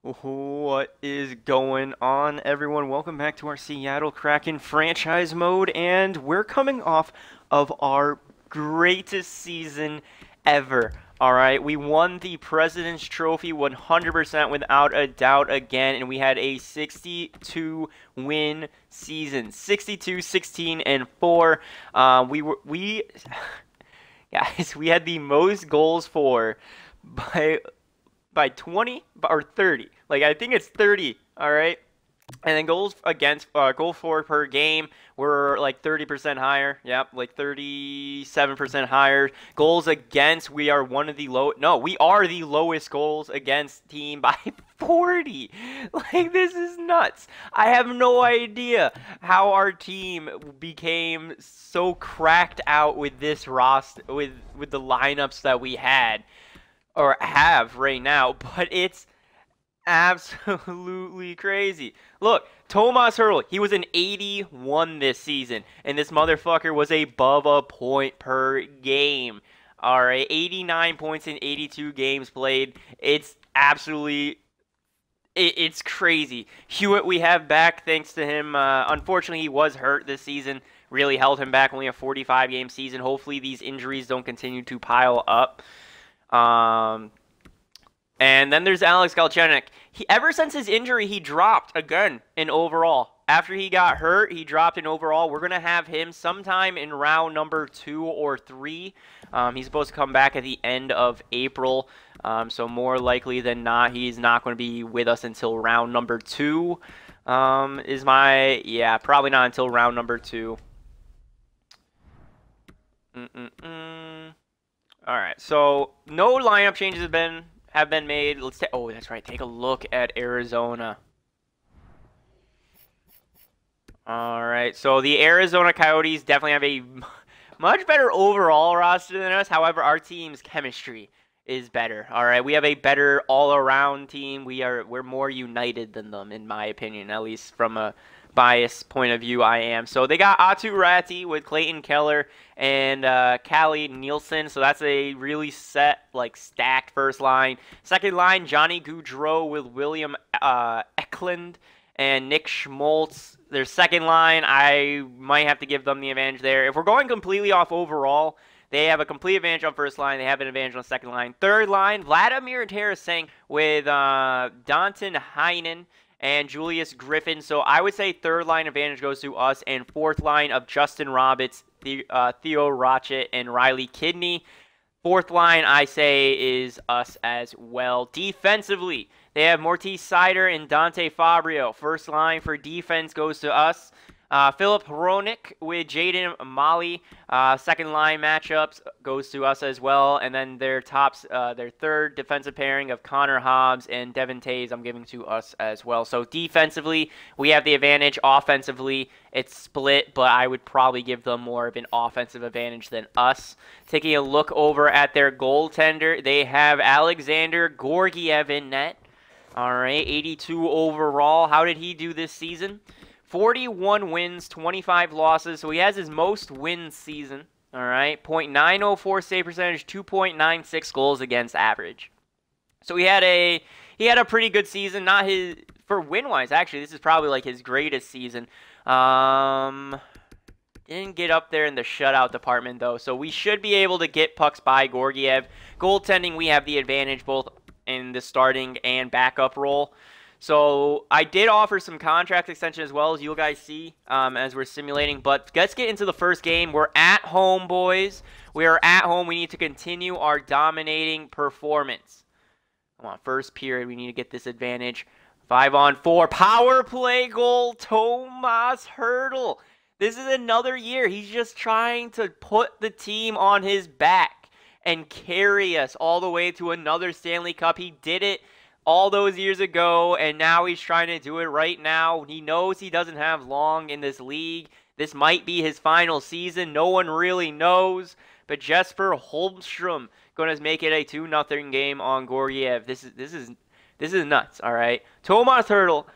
What is going on, everyone? Welcome back to our Seattle Kraken franchise mode, and we're coming off of our greatest season ever. All right, we won the President's Trophy 100% without a doubt again, and we had a 62 win season, 62, 16, and 4. Guys, we had the most goals for by 20 or 30. Like, I think it's 30, all right? And then goals against, goal for per game were like 30% higher. Yep, like 37% higher. Goals against, we are one of the low. No, we are the lowest goals against team by 40. Like, this is nuts. I have no idea how our team became so cracked out with this roster, with the lineups that we had or have right now, but it's absolutely crazy. Look, Tomas Hertl, he was an 81 this season, and this motherfucker was above a point per game. All right, 89 points in 82 games played. It's absolutely it's crazy. Hewitt, we have back thanks to him. Unfortunately, he was hurt this season. Really held him back. Only a 45-game season. Hopefully, these injuries don't continue to pile up. And then there's Alex Galchenyuk. Ever since his injury, he dropped again in overall. After he got hurt, he dropped in overall. We're going to have him sometime in round number 2 or 3. He's supposed to come back at the end of April. So more likely than not, he's not going to be with us until round number 2. Yeah, probably not until round number 2. All right, so no lineup changes have been made. Let's take. Oh, that's right. Take a look at Arizona. All right, so the Arizona Coyotes definitely have a much better overall roster than us. However, our team's chemistry is better. All right, we have a better all-around team. We're more united than them, in my opinion, at least from a biased point of view. I am. So they got Atu Ratti with Clayton Keller and Callie Nielsen. So that's a really stacked first line. Second line, Johnny Gaudreau with William Eklund and Nick Schmaltz. Their second line, I might have to give them the advantage there. If we're going completely off overall, they have a complete advantage on first line. They have an advantage on second line. Third line, Vladimir Tarasenko with Danton Heinen and Julius Griffin. So I would say third line advantage goes to us, and fourth line of Justin Roberts, Theo Rotchet, and Riley Kidney. Fourth line, I say, is us as well. Defensively, they have Mortis Seider and Dante Fabrio. First line for defense goes to us. Philip Hronik with Jaden Molly. Second line matchups goes to us as well. And then their third defensive pairing of Connor Hobbs and Devin Tays, I'm giving to us as well. So defensively, we have the advantage. Offensively, it's split, but I would probably give them more of an offensive advantage than us. Taking a look over at their goaltender, they have Alexander Georgiev in net. All right, 82 overall. How did he do this season? 41 wins, 25 losses, so he has his most wins season. All right, .904 save percentage, 2.96 goals against average. So he had a pretty good season. Not his for win wise. Actually, this is probably like his greatest season. Didn't get up there in the shutout department though, so we should be able to get pucks by Georgiev. Goaltending, we have the advantage both in the starting and backup role. So I did offer some contract extension as well, as you guys see as we're simulating. But let's get into the first game. We're at home, boys. We are at home. We need to continue our dominating performance. Come on, first period. We need to get this advantage. 5-on-4. Power play goal, Tomas Hertl. This is another year. He's just trying to put the team on his back and carry us all the way to another Stanley Cup. He did it all those years ago, and now he's trying to do it right now. He knows he doesn't have long in this league. This might be his final season. No one really knows. But Jesper Holmstrom going to make it a 2-0 game on Georgiev. This is nuts, all right? Tomas Hertl,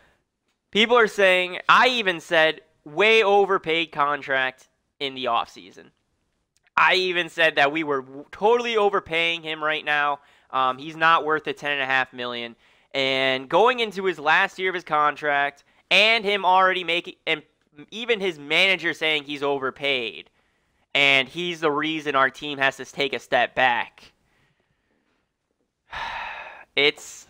people are saying, I even said, way overpaid contract in the offseason. I even said that we were totally overpaying him right now. He's not worth the $10.5 million. And going into his last year of his contract, and him already making, and even his manager saying he's overpaid, and he's the reason our team has to take a step back. It's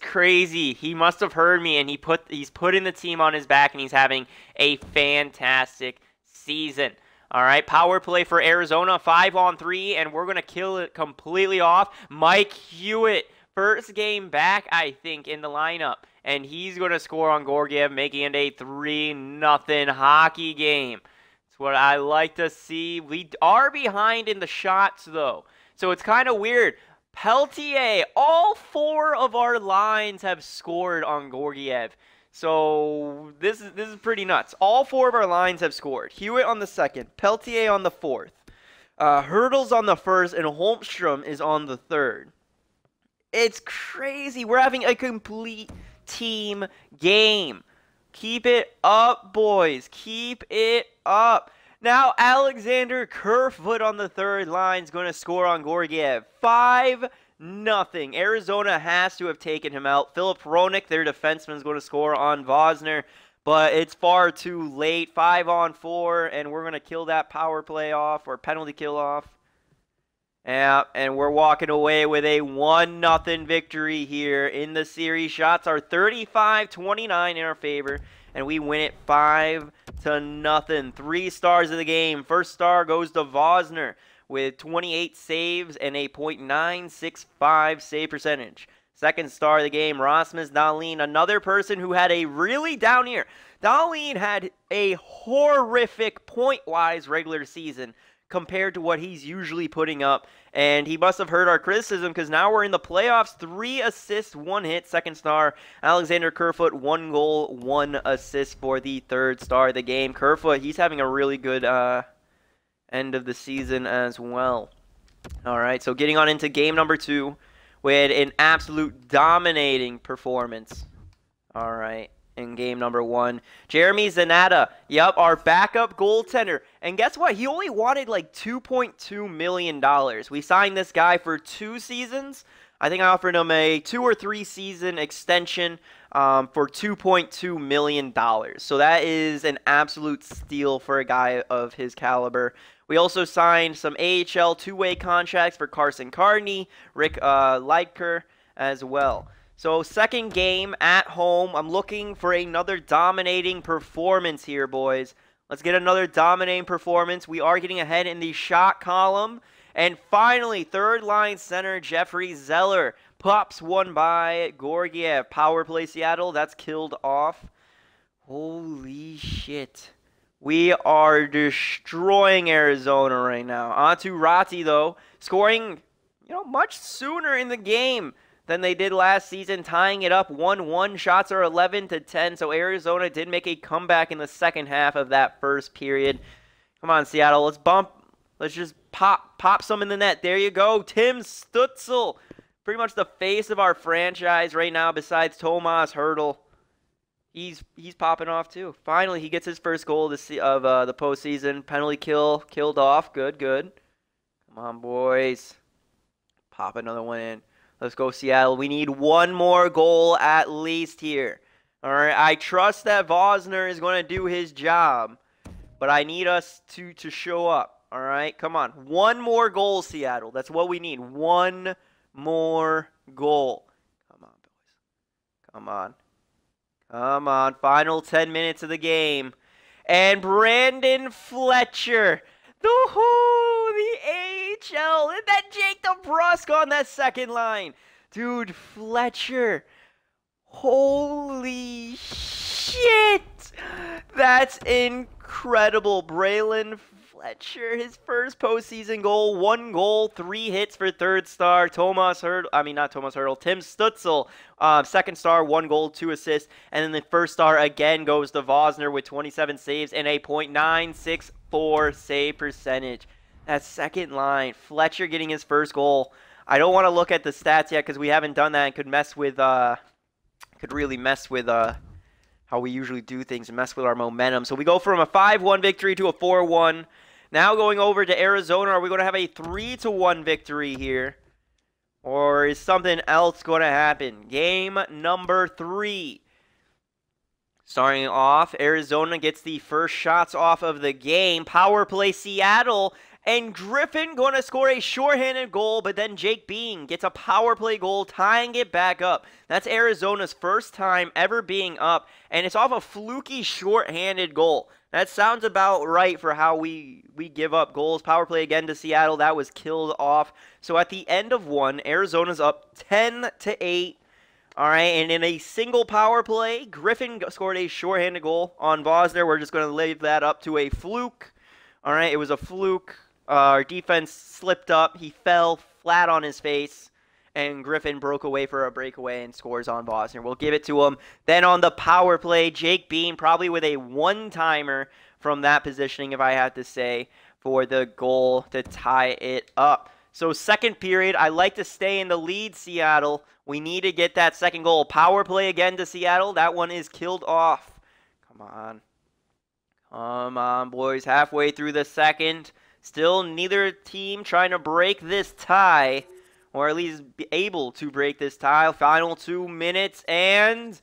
crazy. He must have heard me, and he's putting the team on his back, and he's having a fantastic season. All right, power play for Arizona, 5-on-3, and we're going to kill it completely off. Mike Hewitt, first game back, I think, in the lineup, and he's going to score on Georgiev, making it a 3-0 hockey game. That's what I like to see. We are behind in the shots, though, so it's kind of weird. Peltier, all 4 of our lines have scored on Georgiev. So this is pretty nuts. All 4 of our lines have scored. Hewitt on the 2nd, Peltier on the 4th, Hurdle's on the 1st, and Holmstrom is on the 3rd. It's crazy. We're having a complete team game. Keep it up, boys. Keep it up. Now, Alexander Kerfoot on the 3rd line is going to score on Georgiev. 5-0. Arizona has to have taken him out. Philip Hronek, their defenseman, is going to score on Vosner, but it's far too late. 5-on-4, and we're going to kill that power play off, or penalty kill off. Yeah, and we're walking away with a 1-0 victory here in the series. Shots are 35-29 in our favor, and we win it 5-0. 3 stars of the game. First star goes to Vosner with 28 saves and a .965 save percentage. Second star of the game, Rasmus Dahlin, another person who had a really down year. Dahlin had a horrific point-wise regular season compared to what he's usually putting up, and he must have heard our criticism because now we're in the playoffs. 3 assists, 1 hit. Second star, Alexander Kerfoot, 1 goal, 1 assist for the 3rd star of the game. Kerfoot, he's having a really good end of the season as well. All right, so getting on into game number 2 with an absolute dominating performance. All right. In game number 1. Jeremy Zanata, yep, our backup goaltender. And guess what? He only wanted like $2.2 million. We signed this guy for 2 seasons. I think I offered him a 2 or 3 season extension for $2.2 million. So that is an absolute steal for a guy of his caliber. We also signed some AHL 2-way contracts for Carson Carney, Rick Leitker as well. So, second game at home. I'm looking for another dominating performance here, boys. Let's get another dominating performance. We are getting ahead in the shot column. And finally, third line center Jeffrey Zeller pops one by Georgiev. Power play Seattle. That's killed off. Holy shit. We are destroying Arizona right now. Onto Ratti, though. Scoring, much sooner in the game than they did last season, tying it up 1-1. Shots are 11-10, so Arizona did make a comeback in the second half of that first period. Come on, Seattle, let's just pop some in the net. There you go, Tim Stützle, pretty much the face of our franchise right now besides Tomas Hertl. He's popping off too. Finally, he gets his first goal of the postseason. Penalty killed off. Good. Come on, boys. Pop another one in. Let's go, Seattle. We need one more goal at least here. All right, I trust that Vosner is going to do his job, but I need us to show up. All right, come on. One more goal, Seattle. That's what we need. One more goal. Come on, boys. Come on. Final 10 minutes of the game. And Brandon Fletcher. The AHL. And that Jake DeBrusk on that second line. Dude, Fletcher. Holy shit. That's incredible. Braylon Fletcher, his first postseason goal. 1 goal, 3 hits for third star. Tim Stützle, second star, 1 goal, 2 assists. And then the first star again goes to Vosner with 27 saves and a .964 save percentage. That second line, Fletcher getting his first goal. I don't want to look at the stats yet because we haven't done that and could really mess with how we usually do things and mess with our momentum. So we go from a 5-1 victory to a 4-1. Now going over to Arizona, are we going to have a 3-1 victory here? Or is something else going to happen? Game number 3. Starting off, Arizona gets the first shots off of the game. Power play Seattle. And Griffin going to score a shorthanded goal, but then Jake Bean gets a power play goal, tying it back up. That's Arizona's first time ever being up, and it's off a fluky shorthanded goal. That sounds about right for how we give up goals. Power play again to Seattle. That was killed off. So at the end of one, Arizona's up 10-8. All right, and in a single power play, Griffin scored a shorthanded goal on Vosner. We're just going to leave that up to a fluke. All right, it was a fluke. Our defense slipped up. He fell flat on his face, and Griffin broke away for a breakaway and scores on Vosner. We'll give it to him. Then on the power play, Jake Bean, probably with a one-timer from that positioning, if I had to say, for the goal to tie it up. So second period, I like to stay in the lead, Seattle. We need to get that second goal. Power play again to Seattle. That one is killed off. Come on. Come on, boys. Halfway through the second. Still neither team trying to break this tie, or at least be able to break this tie. Final 2 minutes, and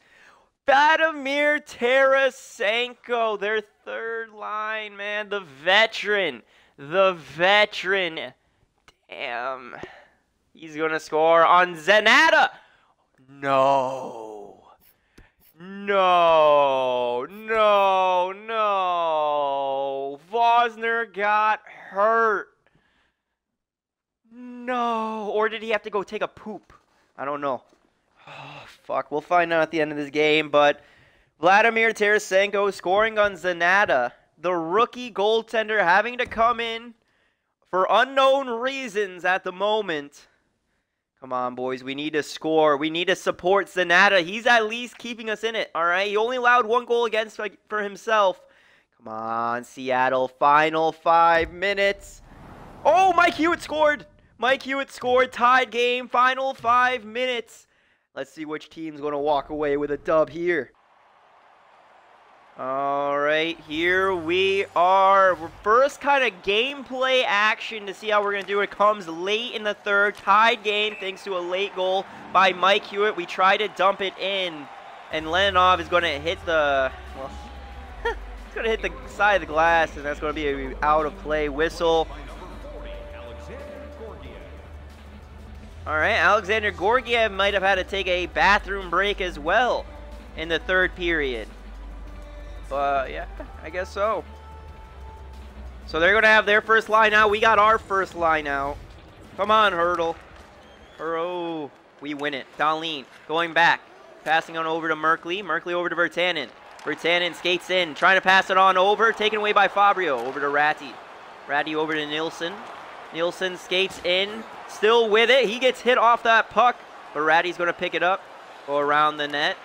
Vladimir Tarasenko, their third line, man. The veteran. The veteran. Damn. He's going to score on Zanata. No. No. No. No. Vosner got hurt. No. Or did he have to go take a poop? I don't know. Oh, fuck. We'll find out at the end of this game. But Vladimir Tarasenko scoring on Zanata. The rookie goaltender having to come in for unknown reasons at the moment. Come on, boys. We need to score. We need to support Zanata. He's at least keeping us in it, all right? He only allowed 1 goal against for himself. Come on, Seattle. Final 5 minutes. Oh, Mike Hewitt scored. Mike Hewitt scored. Tied game. Final 5 minutes. Let's see which team's going to walk away with a dub here. All right, here we are. First kind of gameplay action to see how we're going to do it comes late in the third. Tied game thanks to a late goal by Mike Hewitt. We try to dump it in, and Leninov is going to hit the, well, it's going to hit the side of the glass, and that's going to be an out-of-play whistle. All right, Alexander Gorgiev might have had to take a bathroom break as well in the third period. But, yeah, I guess so. So they're going to have their first line out. We got our first line out. Come on, Hurdle. Oh, we win it. Dahlin going back. Passing on over to Merkley. Merkley over to Virtanen. Virtanen skates in. Trying to pass it on over. Taken away by Fabio. Over to Ratti. Ratti over to Nilsson. Nilsson skates in. Still with it. He gets hit off that puck. But Ratti's going to pick it up. Go around the net.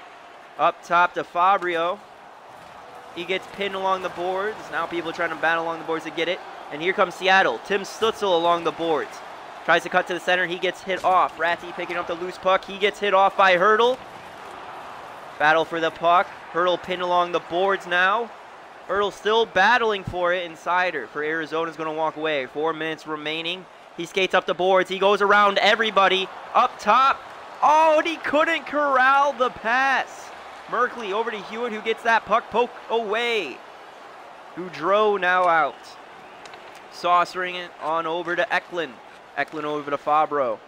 Up top to Fabio. He gets pinned along the boards. Now people are trying to battle along the boards to get it. And here comes Seattle. Tim Stutzel along the boards. Tries to cut to the center. He gets hit off. Ratti picking up the loose puck. He gets hit off by Hurdle. Battle for the puck. Hurdle pinned along the boards now. Hurdle still battling for it. Insider for Arizona's going to walk away. 4 minutes remaining. He skates up the boards. He goes around everybody. Up top. Oh, and he couldn't corral the pass. Merkley over to Hewitt, who gets that puck poke away. Goudreau now out. Saucering it on over to Eklund. Eklund over to Fabio.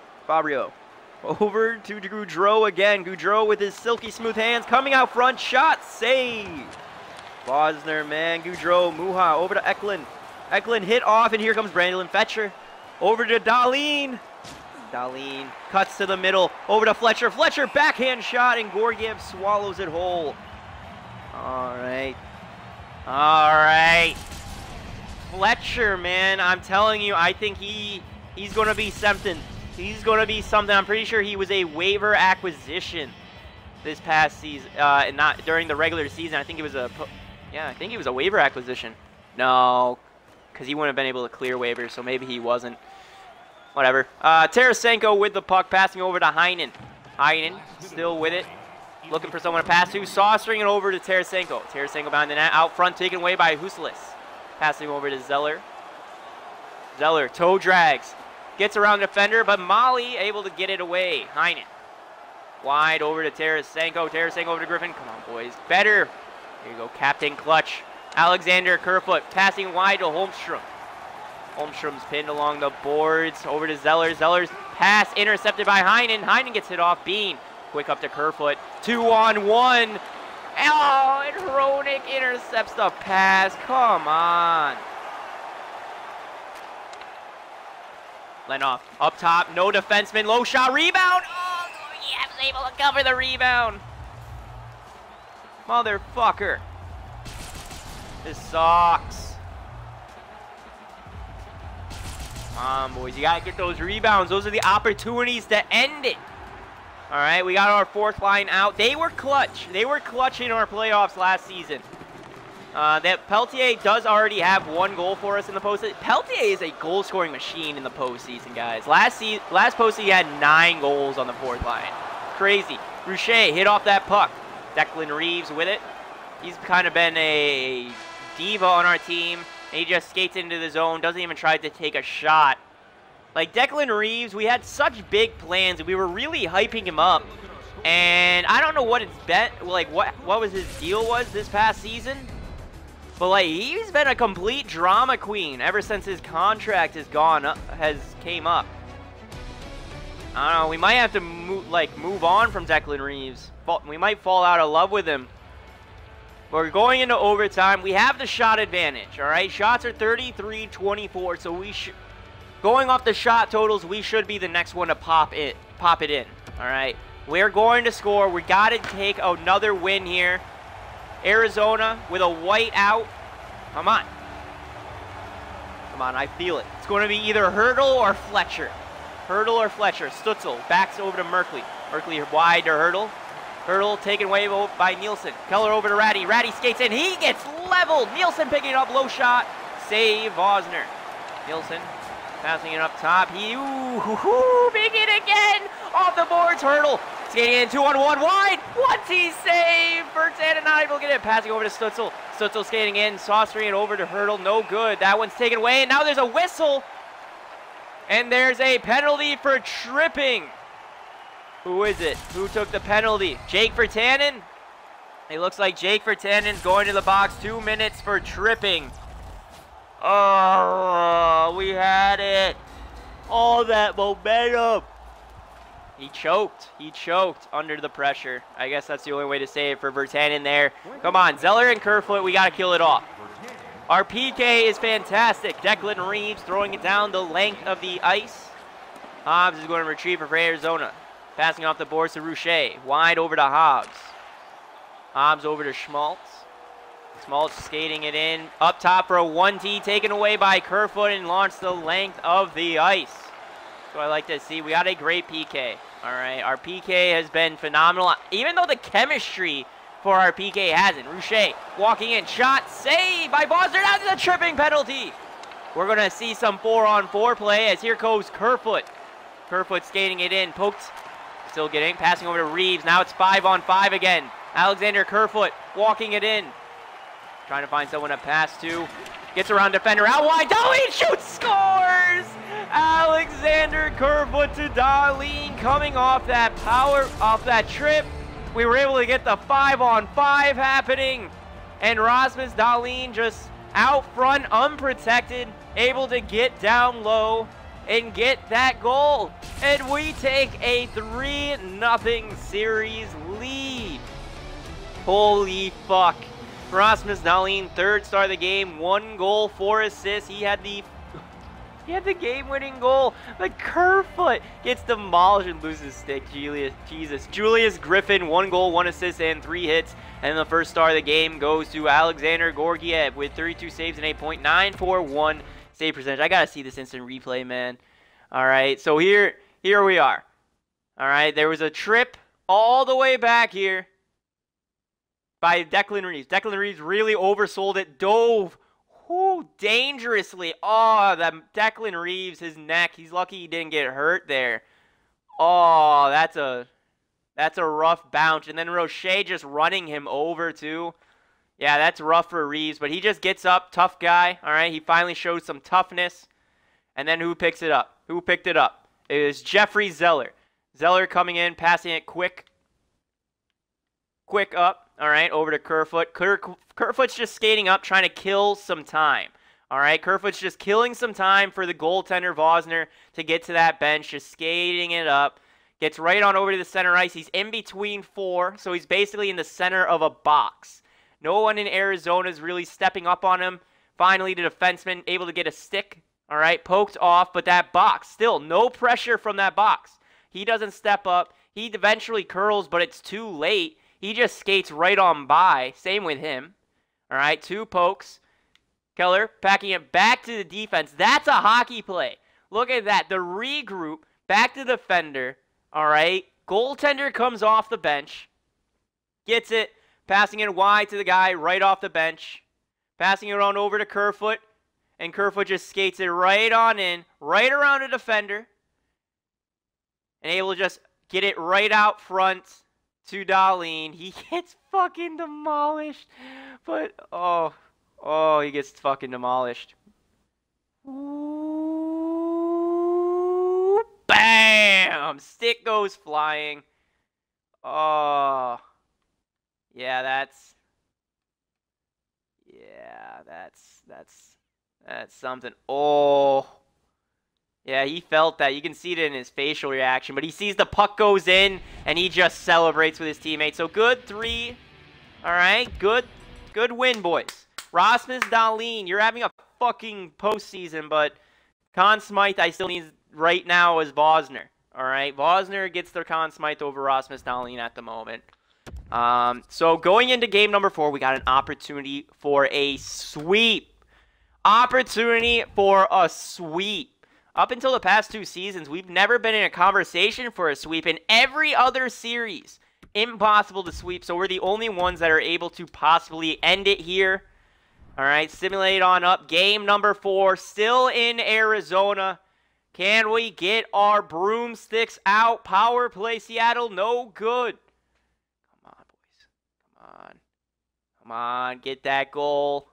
Over to Goudreau again. Goudreau with his silky smooth hands coming out front. Shot save. Vosner, man. Goudreau, Muha over to Eklund. Eklund hit off, and here comes Brandon Fetcher. Over to Dahlin. Dahlin cuts to the middle, over to Fletcher. Fletcher backhand shot, and Gorgiev swallows it whole. All right. Fletcher, man, I'm telling you, I think he's going to be something. He's going to be something. I'm pretty sure he was a waiver acquisition this past season, not during the regular season. I think it was a waiver acquisition. No, because he wouldn't have been able to clear waivers, so maybe he wasn't. Whatever. Tarasenko with the puck, passing over to Heinen. Heinen still with it. Looking for someone to pass to. Saucering it over to Tarasenko. Tarasenko behind the net. Out front, taken away by Huselis. Passing over to Zeller. Zeller, toe drags. Gets around the defender, but Molly able to get it away. Heinen. Wide over to Tarasenko. Tarasenko over to Griffin. Come on, boys. Better. There you go, Captain Clutch. Alexander Kerfoot passing wide to Holmstrom. Holmstrom's pinned along the boards. Over to Zeller. Zeller's pass intercepted by Heinen. Heinen gets hit off. Bean. Quick up to Kerfoot. 2-on-1. Oh, and Hronik intercepts the pass. Come on. Lenoff up top. No defenseman. Low shot. Rebound. Oh, yeah, was able to cover the rebound. Motherfucker. This sucks. Come on, boys. You got to get those rebounds. Those are the opportunities to end it. All right, we got our fourth line out. They were clutch. They were clutch in our playoffs last season. That Peltier does already have 1 goal for us in the postseason. Peltier is a goal-scoring machine in the postseason, guys. Last postseason, he had 9 goals on the fourth line. Crazy. Rouchet hit off that puck. Declan Reeves with it. He's kind of been a diva on our team. And he just skates into the zone, doesn't even try to take a shot. Like, Declan Reeves, we had such big plans, and we were really hyping him up. And I don't know what it's been, like, what was his deal was this past season. But, like, he's been a complete drama queen ever since his contract came up. I don't know, we might have to move on from Declan Reeves. We might fall out of love with him. We're going into overtime. We have the shot advantage, all right? Shots are 33-24, so we should... Going off the shot totals, we should be the next one to pop it in, all right? We're going to score. We got to take another win here. Arizona with a white out. Come on. Come on, I feel it. It's going to be either Hertl or Fletcher. Hertl or Fletcher. Stutzel backs over to Merkley. Merkley wide to Hertl. Hertl taken away by Nielsen. Keller over to Ratty. Ratty skates in. He gets leveled. Nielsen picking it up. Low shot. Save Vosner. Nielsen passing it up top. He, big hit again. Off the boards. Hertl skating in 2-on-1 wide. What's he save? Bertan not able to get it. Passing over to Stutzel. Stutzel skating in. Saucering it over to Hertl. No good. That one's taken away. And now there's a whistle. And there's a penalty for tripping. Who is it? Who took the penalty? Jake Virtanen? It looks like Jake Virtanen's going to the box. 2 minutes for tripping. Oh, we had it. All that momentum. He choked. He choked under the pressure. I guess that's the only way to say it for Virtanen there. Come on, Zeller and Kerfoot, we got to kill it off. Our PK is fantastic. Declan Reeves throwing it down the length of the ice. Hobbs is going to retrieve it for Arizona. Passing off the boards to Rouchet. Wide over to Hobbs. Hobbs over to Schmaltz. Schmaltz skating it in. Up top for a 1T. Taken away by Kerfoot and launched the length of the ice. That's what I like to see. We got a great PK. All right. Our PK has been phenomenal. Even though the chemistry for our PK hasn't. Rouchet walking in. Shot. Save by Bosner. That's the tripping penalty. We're going to see some 4-on-4 play as here goes Kerfoot. Kerfoot skating it in. Poked. Still getting. Passing over to Reeves. Now it's 5-on-5 again. Alexander Kerfoot walking it in. Trying to find someone to pass to. Gets around defender. Out wide. Dahlin shoots. Scores! Alexander Kerfoot to Dahlin coming off that trip. We were able to get the 5-on-5 happening. And Rasmus Dahlin just out front, unprotected, able to get down low and get that goal. And we take a 3-0 series lead. Holy fuck. Rasmus Dahlin, 3rd star of the game, 1 goal, 4 assists. He had the game-winning goal. But Kerfoot gets demolished and loses stick. Jesus. Julius Griffin, 1 goal, 1 assist, and 3 hits. And the 1st star of the game goes to Alexander Georgiev with 32 saves and 8.941 save percentage. I gotta see this instant replay, man. All right, so here we are. All right, there was a trip all the way back here by Declan Reeves. Declan Reeves really oversold it, dove dangerously. Oh, that Declan Reeves, his neck. He's lucky he didn't get hurt there. Oh, that's a rough bounce. And then Roche just running him over too. Yeah, that's rough for Reeves, but he just gets up, tough guy. All right, he finally showed some toughness. And then who picks it up? Who picked it up? It was Jeffrey Zeller. Zeller coming in, passing it quick up, all right, over to Kerfoot. Kerfoot's just skating up, trying to kill some time. All right, Kerfoot's just killing some time for the goaltender, Vosner, to get to that bench, just skating it up. Gets right on over to the center ice. He's in between 4, so he's basically in the center of a box. No one in Arizona is really stepping up on him. Finally, the defenseman able to get a stick, all right, poked off, but that box, still no pressure from that box. He doesn't step up. He eventually curls, but it's too late. He just skates right on by. Same with him. All right, 2 pokes. Keller packing it back to the defense. That's a hockey play. Look at that. The regroup, back to the defender. All right, goaltender comes off the bench. Gets it, passing it wide to the guy right off the bench. Passing it on over to Kerfoot. And Kerfoot just skates it right on in, right around the defender. And able to just get it right out front to Dahlin. He gets fucking demolished. But, oh, he gets fucking demolished. Ooh, bam! Stick goes flying. Oh. Yeah, that's something. Oh. Yeah, he felt that. You can see it in his facial reaction. But he sees the puck goes in, and he just celebrates with his teammates. So good 3. All right, good win, boys. Rasmus Dahlin, you're having a fucking postseason, but Conn Smythe I still need right now is Vosner. All right, Vosner gets their Conn Smythe over Rasmus Dahlin at the moment. So going into game number 4, we got an opportunity for a sweep. Opportunity for a sweep. Up until the past 2 seasons, we've never been in a conversation for a sweep. In every other series, impossible to sweep. So we're the only ones that are able to possibly end it here. All right, simulate on up. Game number 4, still in Arizona. Can we get our broomsticks out? Power play, Seattle, no good. Come on, boys. Come on, get that goal.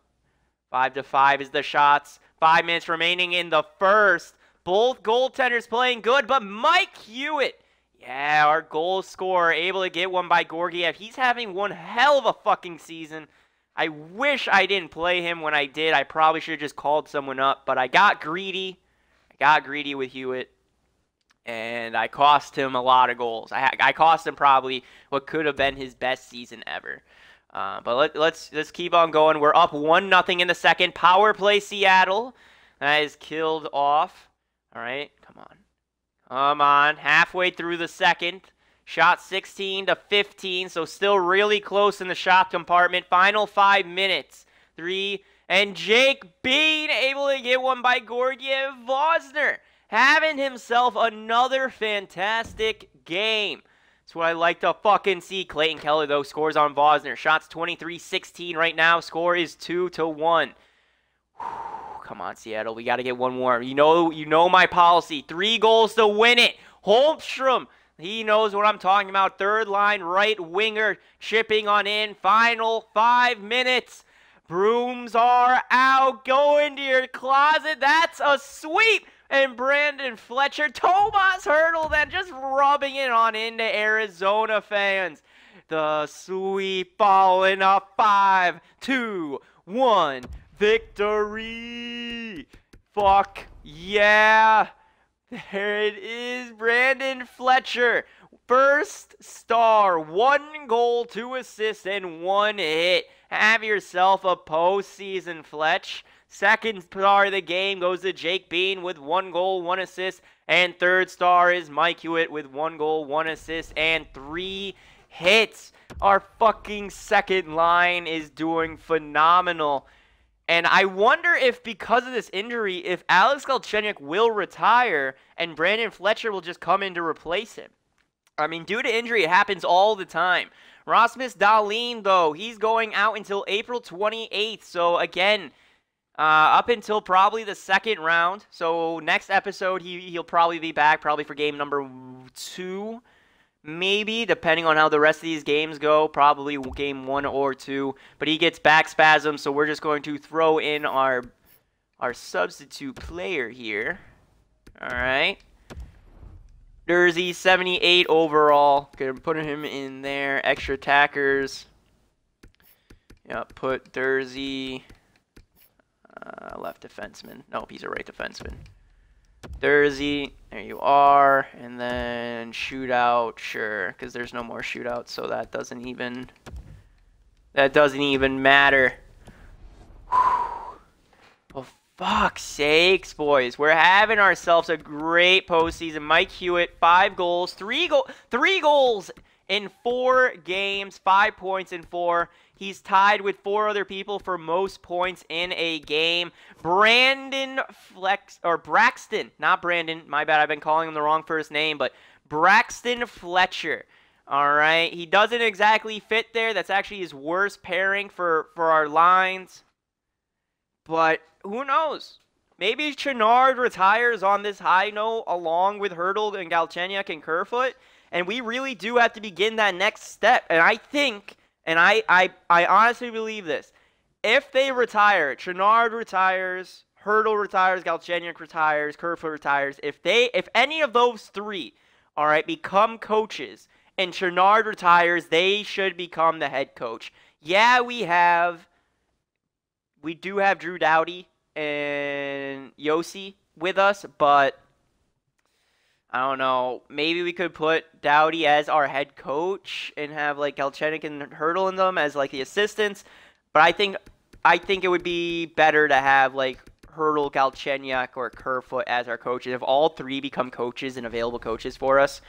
5-5 is the shots. 5 minutes remaining in the first. Both goaltenders playing good, but Mike Hewitt, yeah, our goal scorer, able to get one by Georgiev. He's having one hell of a fucking season. I wish I didn't play him when I did. I probably should have just called someone up, but I got greedy. I got greedy with Hewitt, and I cost him a lot of goals. I cost him probably what could have been his best season ever. But let's keep on going. We're up 1-0 in the second. Power play, Seattle. That is killed off. All right, come on. Come on. Halfway through the second. Shot 16-15, so still really close in the shot compartment. Final 5 minutes. 3, and Jake Bean able to get one by Georgiev. Vosner having himself another fantastic game. That's what I like to fucking see. Clayton Keller, though, scores on Vosner. Shots 23-16 right now. Score is 2-1. Come on, Seattle. We got to get one more. You know my policy. 3 goals to win it. Holmstrom, he knows what I'm talking about. Third line right winger chipping on in. Final 5 minutes. Brooms are out. Go into your closet. That's a sweep. And Brandon Fletcher, Tomas Hertl, then just rubbing it on into Arizona fans. The sweep following up 5-2-1 victory. Fuck yeah. There it is, Brandon Fletcher. First star, 1 goal, 2 assists, and 1 hit. Have yourself a postseason, Fletch. Second star of the game goes to Jake Bean with 1 goal, 1 assist. And third star is Mike Hewitt with 1 goal, 1 assist, and 3 hits. Our fucking second line is doing phenomenal. And I wonder if, because of this injury, if Alex Galchenyuk will retire and Brandon Fletcher will just come in to replace him. I mean, due to injury, it happens all the time. Rasmus Dahlin, though, he's going out until April 28th. So, again, up until probably the second round. So, next episode, he'll probably be back, probably for game number 2. Maybe, depending on how the rest of these games go. Probably game 1 or 2. But he gets back spasms, so we're just going to throw in our substitute player here. All right. Jersey, 78 overall. Gonna put him in there. Extra attackers. Yeah, put Jersey. Left defenseman. Nope, he's a right defenseman. Jersey, there you are. And then shootout, sure, because there's no more shootout, so that doesn't even matter. Oh, fuck's sakes, boys. We're having ourselves a great postseason. Mike Hewitt, 5 goals, 3 goals in 4 games, 5 points in 4. He's tied with 4 other people for most points in a game. Braxton, not Brandon, my bad, I've been calling him the wrong first name, but Braxton Fletcher. All right, he doesn't exactly fit there. That's actually his worst pairing for our lines. But who knows? Maybe Chenard retires on this high note along with Hurdle and Galchenyuk and Kerfoot, and we really do have to begin that next step. And I think, and I honestly believe this, if they retire, Chenard retires, Hurdle retires, Galchenyuk retires, Kerfoot retires, if any of those 3, all right, become coaches and Chenard retires, they should become the head coach. Yeah, we do have Drew Doughty and Yossi with us, but I don't know. Maybe we could put Doughty as our head coach and have like Galchenyuk and Hurdle in them as like the assistants. But I think it would be better to have like Hurdle, Galchenyuk, or Kerfoot as our coaches. If all 3 become coaches and available coaches for us,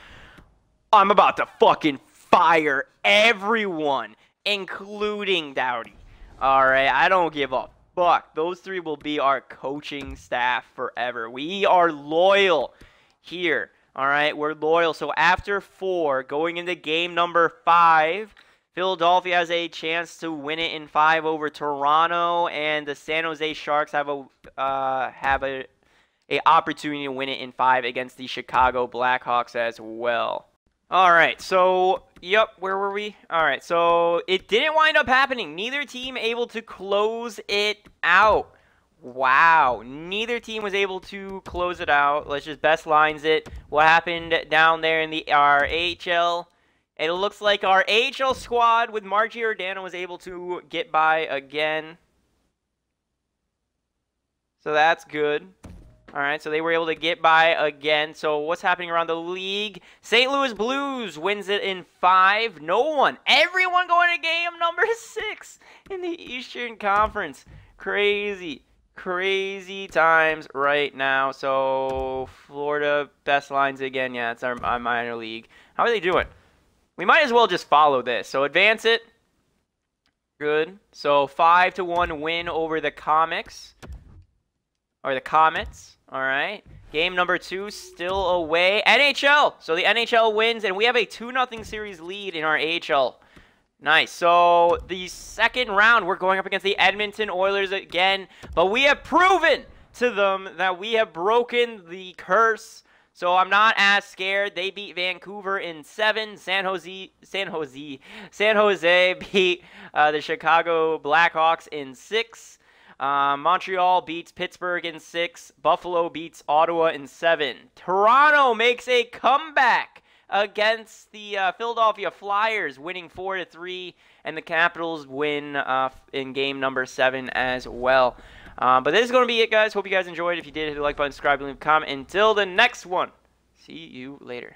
I'm about to fucking fire everyone, including Doughty. All right, I don't give a fuck. Those 3 will be our coaching staff forever. We are loyal here. All right, we're loyal. So after 4, going into game number 5, Philadelphia has a chance to win it in 5 over Toronto, and the San Jose Sharks have a opportunity to win it in 5 against the Chicago Blackhawks as well. All right, so, yep, where were we? All right, so it didn't wind up happening. Neither team able to close it out. Wow, neither team was able to close it out. Let's just best lines it. What happened down there in our AHL? It looks like our AHL squad with Mark Giordano was able to get by again. So that's good. All right, so they were able to get by again. So what's happening around the league? St. Louis Blues wins it in 5. No one. Everyone going to game number 6 in the Eastern Conference. Crazy. Crazy times right now. So Florida best lines again. Yeah, it's our minor league. How are they doing? We might as well just follow this. So advance it. Good. So 5-1 win over the Comets. Or the Comets. All right. Game number 2 still away. NHL. So the NHL wins, and we have a 2-0 series lead in our AHL. Nice. So the second round, we're going up against the Edmonton Oilers again. But we have proven to them that we have broken the curse. So I'm not as scared. They beat Vancouver in 7. San Jose beat the Chicago Blackhawks in 6. Montreal beats Pittsburgh in 6. Buffalo beats Ottawa in 7. Toronto makes a comeback against the Philadelphia Flyers, winning 4-3. And the Capitals win in game number 7 as well. But this is going to be it, guys. Hope you guys enjoyed. If you did, hit the like button, subscribe, and leave a comment. Until the next one, see you later.